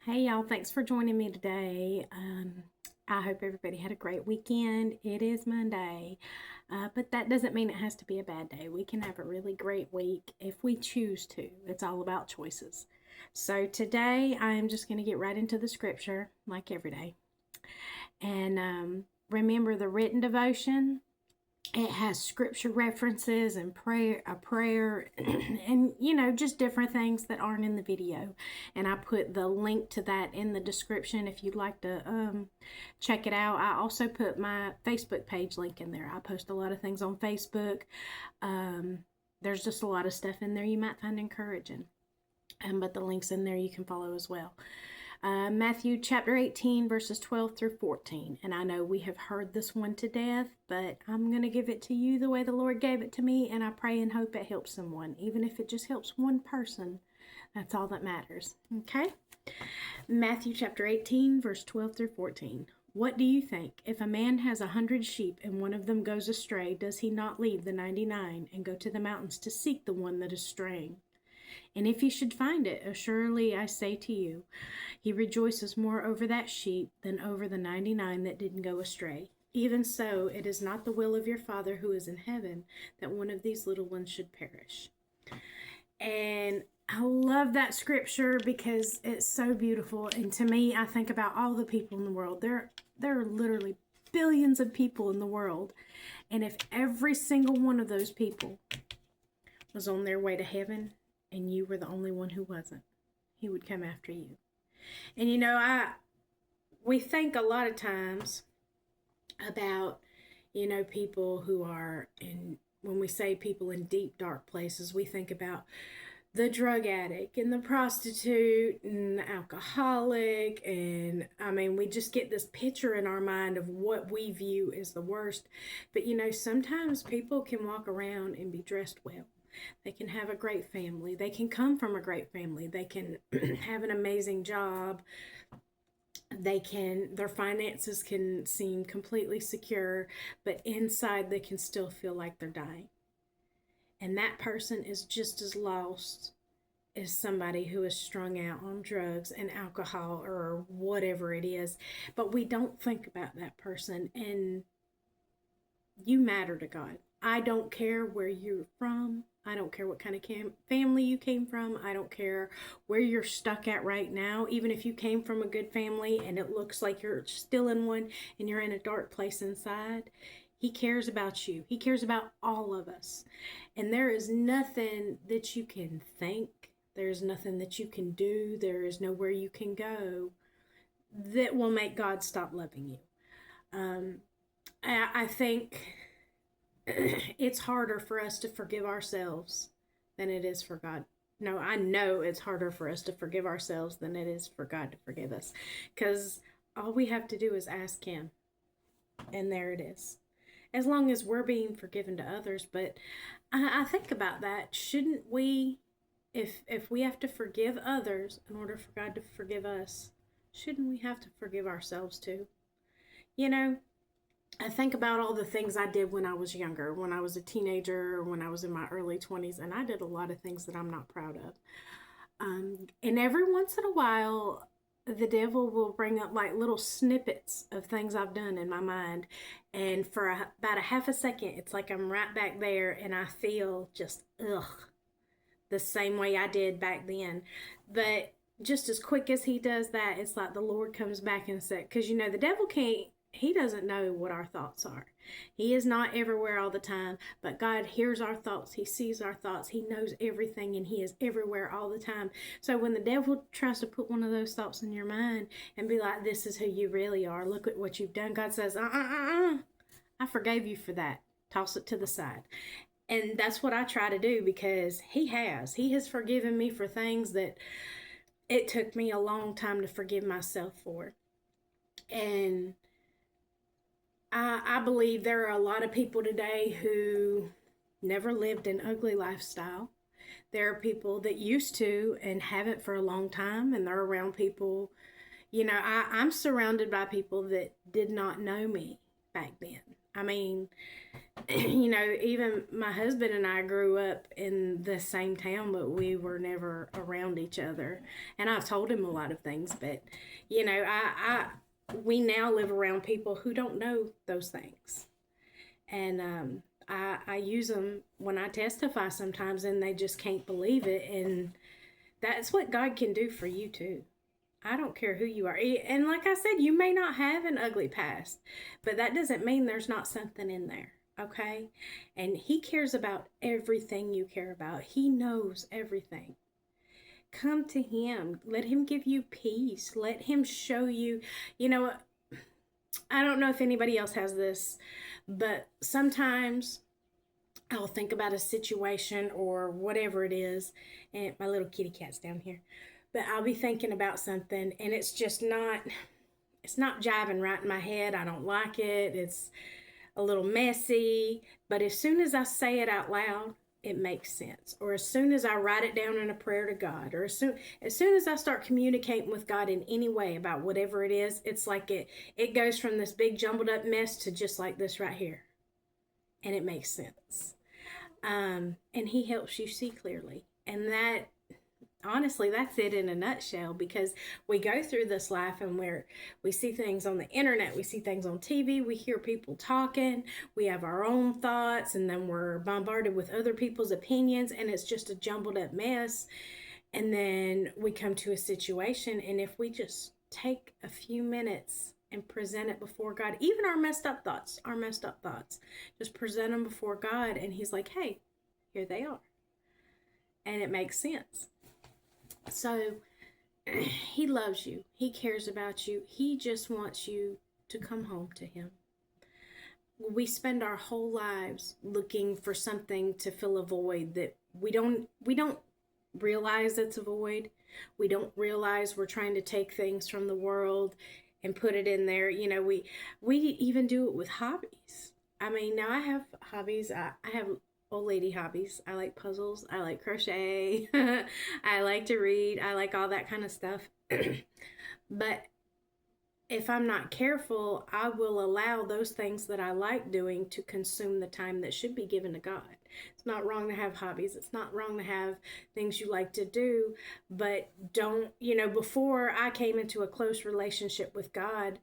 Hey y'all, thanks for joining me today. I hope everybody had a great weekend. It is Monday, but that doesn't mean it has to be a bad day. We can have a really great week if we choose to. It's all about choices. So today I'm just going to get right into the scripture like every day. And remember the written devotion, it has scripture references and a prayer and just different things that aren't in the video, and I put the link to that in the description if you'd like to check it out. I also put my Facebook page link in there. I post a lot of things on Facebook. There's just a lot of stuff in there you might find encouraging, but the links in there you can follow as well. Matthew chapter 18, verses 12 through 14. And I know we have heard this one to death, but I'm going to give it to you the way the Lord gave it to me, and I pray and hope it helps someone. Even if it just helps one person, that's all that matters. Okay? Matthew chapter 18, verse 12 through 14. What do you think? If a man has 100 sheep and one of them goes astray, does he not leave the 99 and go to the mountains to seek the one that is straying? And if he should find it, assuredly I say to you, he rejoices more over that sheep than over the 99 that didn't go astray. Even so, it is not the will of your Father who is in heaven that one of these little ones should perish. And I love that scripture because it's so beautiful. And to me, I think about all the people in the world. There are literally billions of people in the world. And if every single one of those people was on their way to heaven, and you were the only one who wasn't, he would come after you. And we think a lot of times about, people who are when we say people in deep, dark places, we think about the drug addict and the prostitute and the alcoholic. And we just get this picture in our mind of what we view as the worst. But, sometimes people can walk around and be dressed well. They can have a great family. They can come from a great family. They can have an amazing job. Their finances can seem completely secure, but inside they can still feel like they're dying. And that person is just as lost as somebody who is strung out on drugs and alcohol or whatever it is. But we don't think about that person, and you matter to God. I don't care where you're from. I don't care what kind of family you came from. I don't care where you're stuck at right now. Even if you came from a good family and it looks like you're still in one and you're in a dark place inside, he cares about you. He cares about all of us. And there is nothing that you can think. There's nothing that you can do. There is nowhere you can go that will make God stop loving you. I think it's harder for us to forgive ourselves than it is for God. No, I know it's harder for us to forgive ourselves than it is for God to forgive us. Because all we have to do is ask him. And there it is. As long as we're being forgiven to others. But I think about that. Shouldn't we, if we have to forgive others in order for God to forgive us, shouldn't we have to forgive ourselves too? I think about all the things I did when I was younger, when I was a teenager, or when I was in my early 20s, and I did a lot of things that I'm not proud of. And every once in a while, the devil will bring up like little snippets of things I've done in my mind. And for about a half a second, it's like I'm right back there and I feel just, the same way I did back then. But just as quick as he does that, it's like the Lord comes back and said, because the devil he doesn't know what our thoughts are. He is not everywhere all the time, but God hears our thoughts. He sees our thoughts. He knows everything, and he is everywhere all the time. So when the devil tries to put one of those thoughts in your mind and be like, this is who you really are, look at what you've done, God says, I forgave you for that. Toss it to the side. And that's what I try to do, because he has forgiven me for things that it took me a long time to forgive myself for. And I believe there are a lot of people today who never lived an ugly lifestyle. There are people that used to and haven't for a long time, and they're around people. I'm surrounded by people that did not know me back then. I mean, even my husband and I grew up in the same town, but we were never around each other. And I've told him a lot of things, but we now live around people who don't know those things, and I use them when I testify sometimes, and they just can't believe it. And that's what God can do for you too. I don't care who you are. And like I said, you may not have an ugly past, but that doesn't mean there's not something in there. Okay? And He cares about everything you care about. He knows everything. Come to Him. Let Him give you peace. Let Him show you. I don't know if anybody else has this, but sometimes I'll think about a situation or whatever it is, and my little kitty cat's down here. But I'll be thinking about something, and it's not jiving right in my head. I don't like it. It's a little messy. But as soon as I say it out loud, it makes sense. Or as soon as I write it down in a prayer to God, or as soon as I start communicating with God in any way about whatever it is, it's like it goes from this big jumbled up mess to just like this right here. And it makes sense. And He helps you see clearly. And that, honestly, that's it in a nutshell, because we go through this life and we see things on the internet, we see things on TV, we hear people talking, we have our own thoughts, and then we're bombarded with other people's opinions, and it's just a jumbled up mess. And then we come to a situation, and if we just take a few minutes and present it before God, even our messed up thoughts, just present them before God, and He's like, hey, here they are. And it makes sense. So He loves you. He cares about you. He just wants you to come home to Him. We spend our whole lives looking for something to fill a void that we don't realize it's a void. We don't realize we're trying to take things from the world and put it in there. We even do it with hobbies. I mean, now I have hobbies. I have old lady hobbies. I like puzzles. I like crochet. I like to read. I like all that kind of stuff. But if I'm not careful, I will allow those things that I like doing to consume the time that should be given to God. It's not wrong to have hobbies. It's not wrong to have things you like to do, but before I came into a close relationship with God,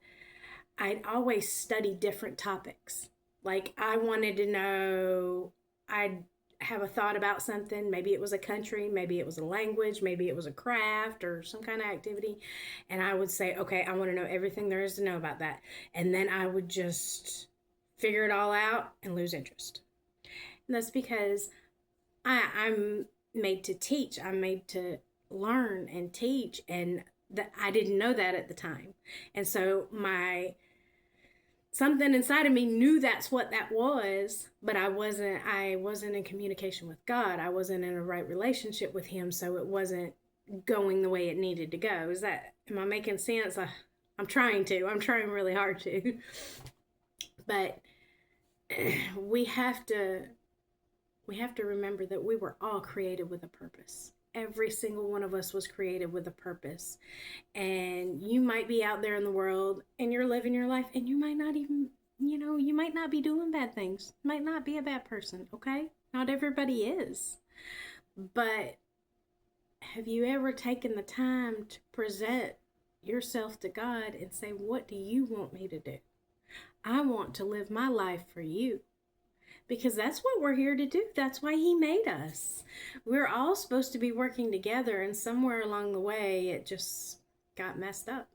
I'd always study different topics. Like, I wanted to know, I'd have a thought about something. Maybe it was a country, maybe it was a language, maybe it was a craft or some kind of activity. And I would say, okay, I want to know everything there is to know about that. And then I would just figure it all out and lose interest. And that's because I'm made to teach. I'm made to learn and teach. And I didn't know that at the time. And so something inside of me knew that's what that was, but I wasn't in communication with God. I wasn't in a right relationship with Him, so it wasn't going the way it needed to go. Am I making sense? I'm trying really hard to. But we have to remember that we were all created with a purpose. Every single one of us was created with a purpose. And you might be out there in the world and you're living your life, and you might not even, you might not be doing bad things. You might not be a bad person, okay? Not everybody is. But have you ever taken the time to present yourself to God and say, what do you want me to do? I want to live my life for you. Because that's what we're here to do. That's why He made us. We're all supposed to be working together, and somewhere along the way, it just got messed up.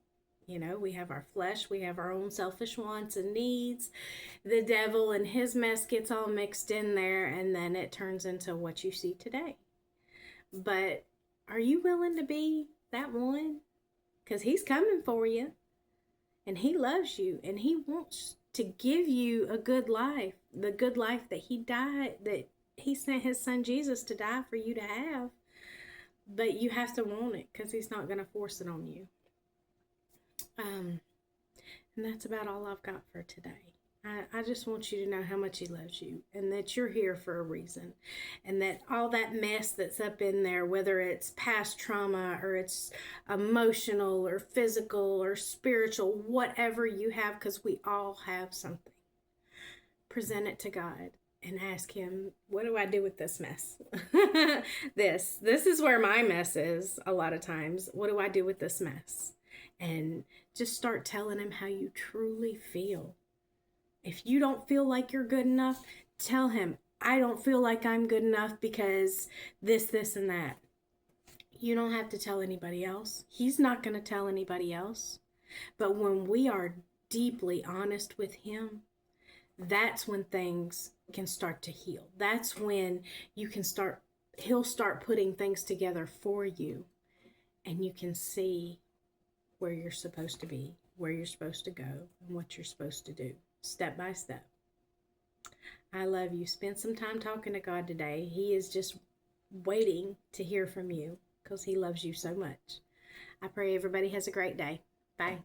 We have our flesh, we have our own selfish wants and needs. The devil and his mess gets all mixed in there, and then it turns into what you see today. But are you willing to be that one? Because He's coming for you, and He loves you, and He wants to give you a good life, the good life that He sent His Son Jesus to die for you to have. But you have to want it, because He's not going to force it on you. And that's about all I've got for today. I just want you to know how much He loves you, and that you're here for a reason, and that all that mess that's up in there, whether it's past trauma or it's emotional or physical or spiritual, whatever you have, because we all have something. present it to God and ask him, what do I do with this mess? this is where my mess is a lot of times. What do I do with this mess? And just start telling him how you truly feel. If you don't feel like you're good enough, tell him, I don't feel like I'm good enough because this, and that. You don't have to tell anybody else. He's not going to tell anybody else. But when we are deeply honest with him, that's when things can start to heal. That's when he'll start putting things together for you, and you can see where you're supposed to be, where you're supposed to go, and what you're supposed to do, step by step. I love you. Spend some time talking to God today. He is just waiting to hear from you because he loves you so much. I pray everybody has a great day. Bye.